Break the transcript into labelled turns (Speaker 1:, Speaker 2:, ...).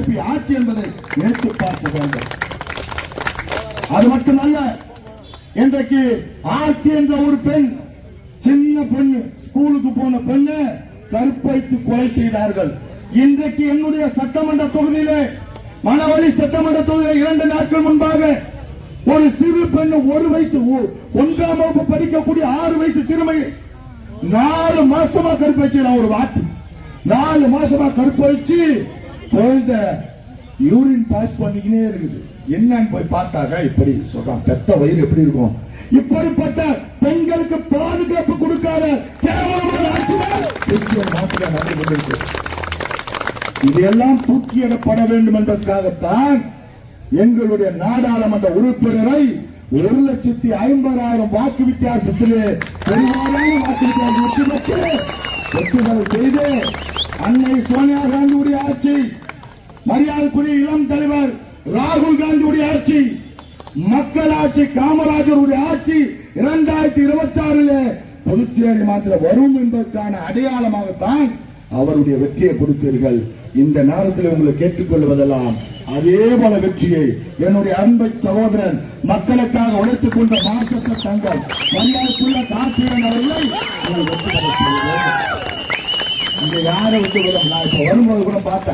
Speaker 1: BJP ஆட்சி என்பதை நினைத்து பார்க்க வேண்டும். அது மட்டுமல்ல, இன்றைக்கு ஆர்த்தி என்ற ஒரு பெண், சின்ன பெண், ஸ்கூலுக்கு போன பெண்ணை கற்பழித்து கொலை செய்தார்கள். இன்றைக்கு என்னுடைய சட்டமன்ற தொகுதியிலே, மணவழி சட்டமன்ற தொகுதியில் 2 நாட்கள் முன்பாக ஒரு சிறு பெண், 1 வயசு, 1ஆம் வகுப்பு படிக்கக்கூடிய 6 வயசு சிறுமி 4 மாசமா கற்பழிச்சு, ஒரு வாட்டி 4 மாசமா கற்பழிச்சு குழந்தை யூரின் பாஸ் பண்ணிக்கினே இருக்குது. என்னன்னு போய் பார்த்தாங்க, இப்படி சொல்றான், பெத்த வயிறு எப்படி இருக்கும். இப்படிப்பட்ட பெண்களுக்கு பாதுகாப்பு கொடுக்காத கேவலமான ஆட்சிதான் நாட்டில் நடந்து கொண்டிருக்கு. இதெல்லாம் தூக்கியிடப்பட வேண்டும் என்பதற்காகத்தான் எங்களுடைய நாடாளுமன்ற உறுப்பினரை 1,50,000 வாக்கு வித்தியாசத்திலே பெரும்பாலான வாக்கு வித்தியாசத்தை வெற்றிகளை செய்து அன்னை சோனியா காந்தியுடைய ஆட்சி, மரியாதைக்குரிய இளம் தலைவர் ராகுல் காந்தியுடைய ஆட்சி, மக்கள் ஆட்சி, காமராஜருடைய ஆட்சி 2026 புதுச்சேரி மாத்திரம் வரும் என்பதற்கான அடையாளமாகத்தான் அவருடைய வெற்றியை கொடுத்தீர்கள். இந்த நேரத்தில் உங்களை கேட்டுக்கொள்வதெல்லாம் அதே போல வெற்றியை என்னுடைய அன்பை சகோதரன், மக்களுக்காக உழைத்துக் கொண்ட மாற்றத்தை தங்கள் மரியாதைக்குள்ள கார்த்திகன் அவர்களை இங்க யாரை விட்டு நான் இப்ப வரும்போது கூட பார்த்தேன்.